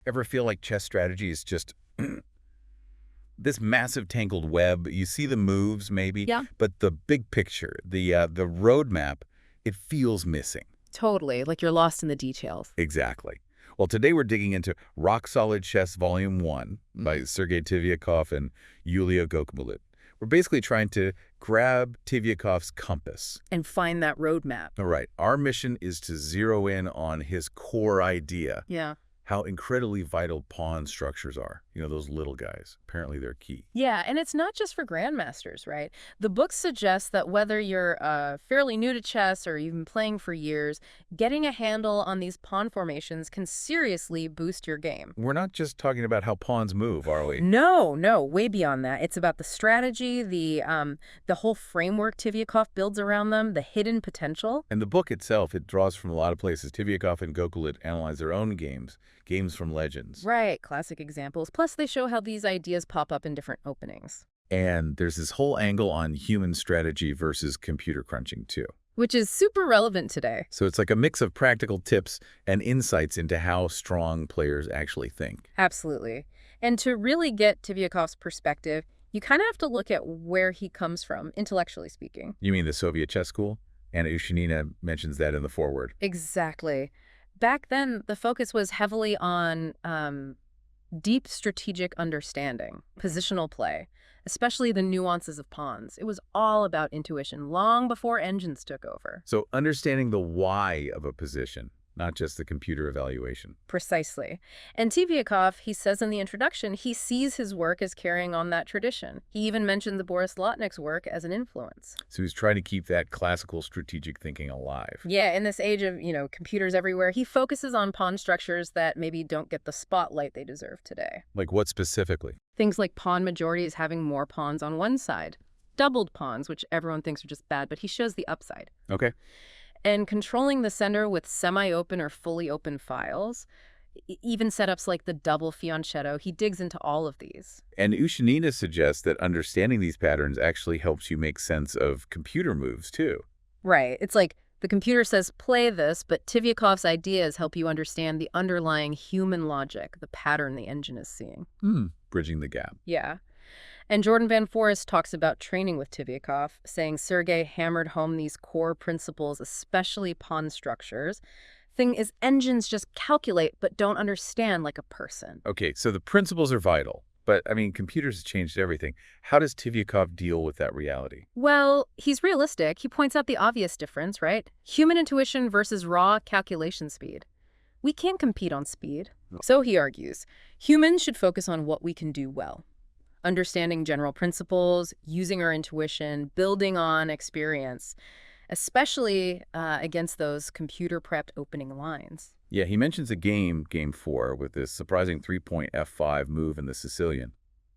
Ever feel like chess strategy is just this massive tangled web? You see the moves maybe, Yeah. but the big picture, the roadmap, it feels missing. Totally, like you're lost in the details. Exactly. Well, today we're digging into Rock Solid Chess Volume 1 by Mhm. Sergei Tivyakov and Yulia Gokmulit. We're basically trying to grab Tivyakov's compass. And find that roadmap. All right, our mission is to zero in on his core idea, Yeah. how incredibly vital pawn structures are. You know, those little guys. Apparently they're key. Yeah, and it's not just for grandmasters, right? The book suggests that whether you're fairly new to chess or you've been playing for years, getting a handle on these pawn formations can seriously boost your game. We're not just talking about how pawns move, are we? No, no, way beyond that. It's about the strategy, the whole framework Tivyakov builds around them, the hidden potential. And the book itself, it draws from a lot of places. Tivyakov and Gokulit analyze their own games from legends. Right, classic examples. Plus, they show how these ideas pop up in different openings, And there's this whole angle on human strategy versus computer crunching, too. which is super relevant today. So it's like a mix of practical tips and insights into how strong players actually think. Absolutely. And to really get Tivyakov's perspective, you kind of have to look at where he comes from, intellectually speaking. You mean the Soviet chess school? Anna Ushanina mentions that in the foreword. Exactly. Back then, the focus was heavily on deep strategic understanding, positional play, especially the nuances of pawns. It was all about intuition long before engines took over. So understanding the why of a position, not just the computer evaluation. Precisely. And Tivyakov, he says in the introduction, he sees his work as carrying on that tradition. He even mentioned the Boris Lotnik's work as an influence. So he's trying to keep that classical strategic thinking alive. Yeah, in this age of, computers everywhere, he focuses on pawn structures that maybe don't get the spotlight they deserve today. Like what specifically? Things like pawn majorities having more pawns on one side. Doubled pawns, which everyone thinks are just bad, but he shows the upside. Okay. And controlling the sender with semi-open or fully open files, even setups like the double fianchetto, he digs into all of these. And Ushanina suggests that understanding these patterns actually helps you make sense of computer moves, too. Right. It's like the computer says, play this, but Tivyakov's ideas help you understand the underlying human logic, the pattern the engine is seeing. Bridging the gap. Yeah. And Jordan Van Forest talks about training with Tivyakov, saying Sergei hammered home these core principles, especially pawn structures. Thing is, engines just calculate but don't understand like a person. Okay, so the principles are vital. But, I mean, computers have changed everything. How does Tivyakov deal with that reality? Well, he's realistic. He points out the obvious difference, right? Human intuition versus raw calculation speed. We can't compete on speed. So he argues, humans should focus on what we can do well. Understanding general principles, using our intuition, building on experience, especially against those computer-prepped opening lines. Yeah, he mentions a game 4, with this surprising 3-point F5 move in the Sicilian.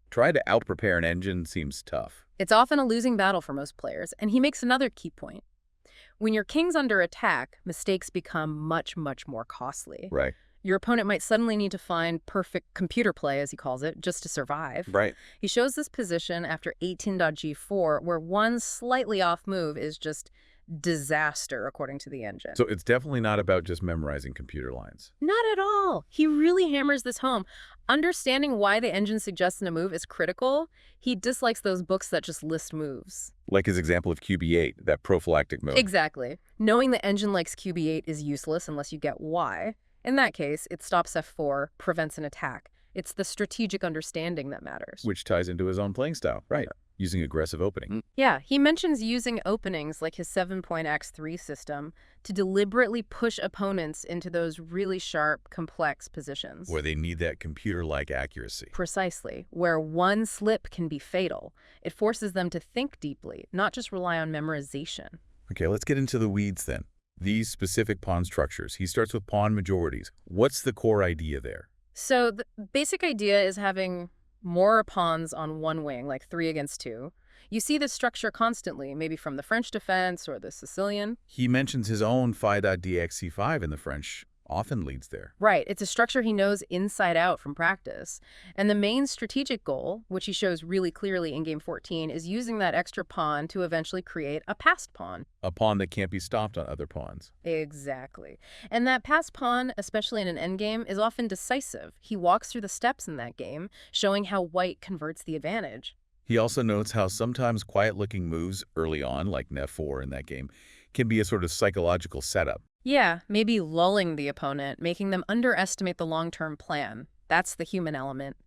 Try to out-prepare an engine seems tough. It's often a losing battle for most players, and he makes another key point. When your king's under attack, mistakes become much, much more costly. Right. Your opponent might suddenly need to find perfect computer play, as he calls it, just to survive. Right. He shows this position after 18.g4, where one slightly off move is just disaster, according to the engine. So it's definitely not about just memorizing computer lines. Not at all. He really hammers this home. Understanding why the engine suggests a move is critical. He dislikes those books that just list moves. Like his example of QB8, that prophylactic move. Exactly. Knowing the engine likes QB8 is useless unless you get why. In that case, it stops F4, prevents an attack. It's the strategic understanding that matters. Which ties into his own playing style. Right. Using aggressive opening. Yeah, he mentions using openings like his 7-point X3 system to deliberately push opponents into those really sharp, complex positions. Where they need that computer-like accuracy. Precisely, where one slip can be fatal. It forces them to think deeply, not just rely on memorization. Okay, let's get into the weeds then. These specific pawn structures. He starts with pawn majorities. What's the core idea there? So the basic idea is having more pawns on one wing, like 3 against 2. You see this structure constantly, maybe from the French defense or the Sicilian. He mentions his own phi.dxc5 in the French often leads there. Right, it's a structure he knows inside out from practice. And the main strategic goal, which he shows really clearly in Game 14, is using that extra pawn to eventually create a passed pawn. A pawn that can't be stopped on other pawns. Exactly. And that passed pawn, especially in an endgame, is often decisive. He walks through the steps in that game, showing how white converts the advantage. He also notes how sometimes quiet-looking moves early on, like F4 in that game, can be a sort of psychological setup. Yeah, maybe lulling the opponent, making them underestimate the long-term plan. That's the human element.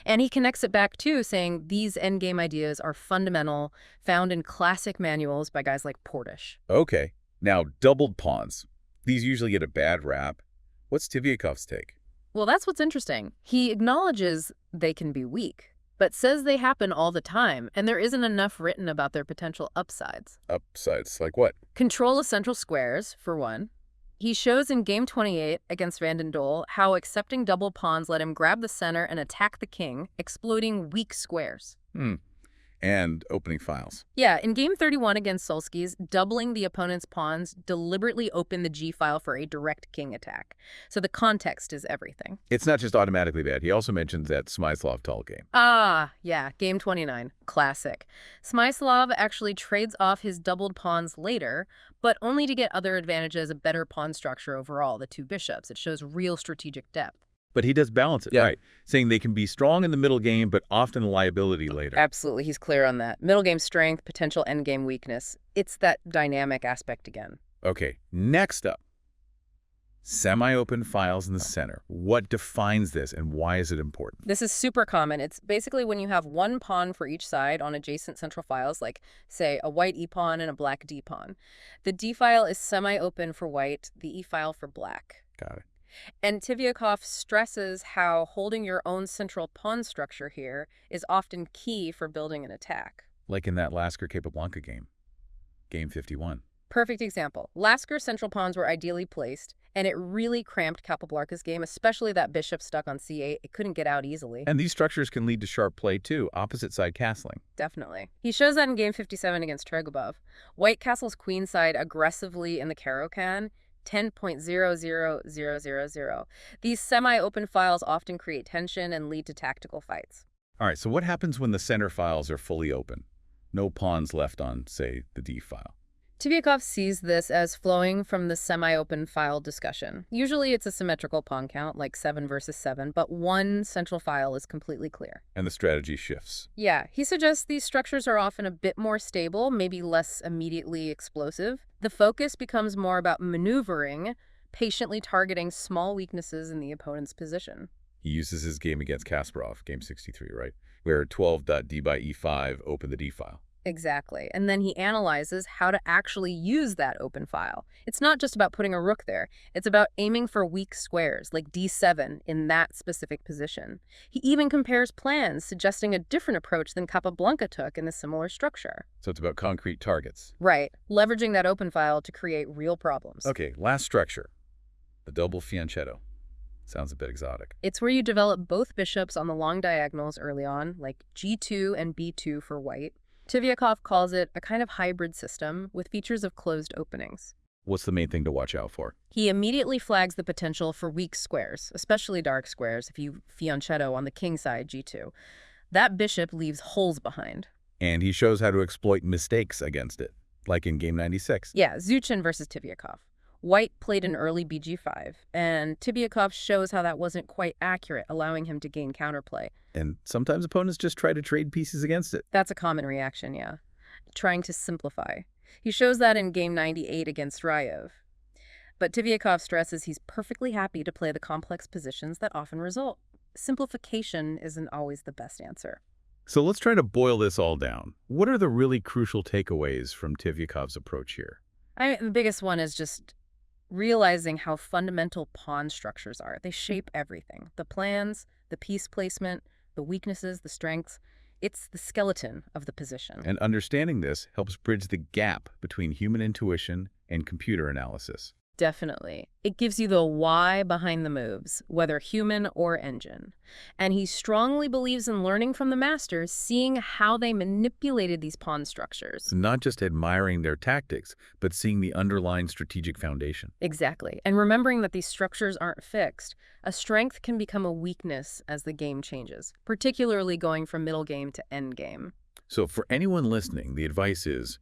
And he connects it back too, saying these endgame ideas are fundamental, found in classic manuals by guys like Portish. Okay, now doubled pawns. These usually get a bad rap. What's Tvyakov's take? Well, that's what's interesting. He acknowledges they can be weak, but says they happen all the time, and there isn't enough written about their potential upsides. Upsides, like what? Control of central squares, for one. He shows in Game 28 against Van den Dole how accepting double pawns let him grab the center and attack the king, exploiting weak squares. And opening files. Yeah, in Game 31 against Solskis, doubling the opponent's pawns deliberately opened the G-file for a direct king attack. So the context is everything. It's not just automatically bad. He also mentions that Smyslov-Tull game. Ah, yeah, Game 29. Classic. Smyslov actually trades off his doubled pawns later, but only to get other advantages, a better pawn structure overall, the two bishops. It shows real strategic depth. But he does balance it, right? Saying they can be strong in the middle game, but often a liability later. Absolutely, he's clear on that. Middle game strength, potential endgame weakness. It's that dynamic aspect again. Okay, next up. Semi-open files in the center. What defines this and why is it important? This is super common. It's basically when you have one pawn for each side on adjacent central files, like, say, a white e-pawn and a black d-pawn. The d-file is semi-open for white, the e-file for black. Got it. And Tvyakov stresses how holding your own central pawn structure here is often key for building an attack. Like in that Lasker-Capablanca game, Game 51. Perfect example. Lasker's central pawns were ideally placed, and it really cramped Capablanca's game, especially that bishop stuck on c8. It couldn't get out easily. And these structures can lead to sharp play, too, opposite side castling. Definitely. He shows that in Game 57 against Tregubov. White castles queenside aggressively in the Caro-Kann, 10.00000. These semi-open files often create tension and lead to tactical fights. All right, so what happens when the center files are fully open? No pawns left on, say, the D file. Tvyakov sees this as flowing from the semi-open file discussion. Usually it's a symmetrical pawn count, like 7 versus 7, but one central file is completely clear. And the strategy shifts. Yeah, he suggests these structures are often a bit more stable, maybe less immediately explosive. The focus becomes more about maneuvering, patiently targeting small weaknesses in the opponent's position. He uses his game against Kasparov, Game 63, right? Where 12.d by e5 open the D file. Exactly. And then he analyzes how to actually use that open file. It's not just about putting a rook there. It's about aiming for weak squares, like d7, in that specific position. He even compares plans, suggesting a different approach than Capablanca took in a similar structure. So it's about concrete targets. Right. Leveraging that open file to create real problems. Okay, last structure. The double fianchetto. Sounds a bit exotic. It's where you develop both bishops on the long diagonals early on, like g2 and b2 for white. Tvyakov calls it a kind of hybrid system with features of closed openings. What's the main thing to watch out for? He immediately flags the potential for weak squares, especially dark squares if you fianchetto on the king side g2. That bishop leaves holes behind. And he shows how to exploit mistakes against it, like in Game 96. Yeah, Zuchin versus Tvyakov. White played an early bg5, and Tvyakov shows how that wasn't quite accurate, allowing him to gain counterplay. And sometimes opponents just try to trade pieces against it. That's a common reaction, yeah. Trying to simplify. He shows that in Game 98 against Rayev. But Tvyakov stresses he's perfectly happy to play the complex positions that often result. Simplification isn't always the best answer. So let's try to boil this all down. What are the really crucial takeaways from Tvyakov's approach here? The biggest one is just realizing how fundamental pawn structures are. They shape everything. The plans, the piece placement, the weaknesses, the strengths. It's the skeleton of the position. And understanding this helps bridge the gap between human intuition and computer analysis. Definitely. It gives you the why behind the moves, whether human or engine. And he strongly believes in learning from the masters, seeing how they manipulated these pawn structures. Not just admiring their tactics, but seeing the underlying strategic foundation. Exactly. And remembering that these structures aren't fixed. A strength can become a weakness as the game changes, particularly going from middle game to end game. So for anyone listening, the advice is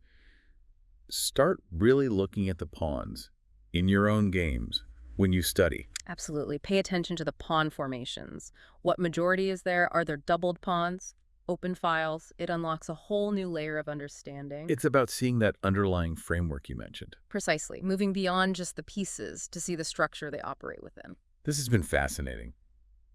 start really looking at the pawns in your own games when you study. Absolutely. Pay attention to the pawn formations. What majority is there? Are there doubled pawns? Open files? It unlocks a whole new layer of understanding. It's about seeing that underlying framework you mentioned. Precisely. Moving beyond just the pieces to see the structure they operate within. This has been fascinating.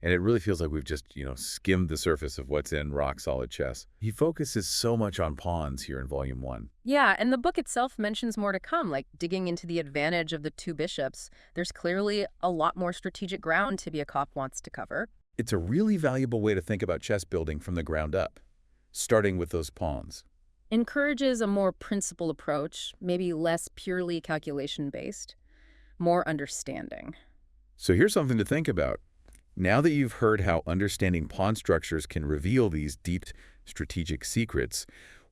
And it really feels like we've just, skimmed the surface of what's in rock-solid chess. He focuses so much on pawns here in Volume 1. Yeah, and the book itself mentions more to come, like digging into the advantage of the two bishops. There's clearly a lot more strategic ground Tibiakov wants to cover. It's a really valuable way to think about chess building from the ground up, starting with those pawns. Encourages a more principled approach, maybe less purely calculation-based, more understanding. So here's something to think about. Now that you've heard how understanding pawn structures can reveal these deep strategic secrets,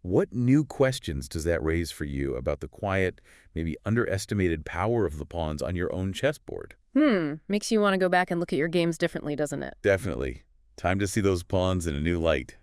what new questions does that raise for you about the quiet, maybe underestimated power of the pawns on your own chessboard? Makes you want to go back and look at your games differently, doesn't it? Definitely. Time to see those pawns in a new light.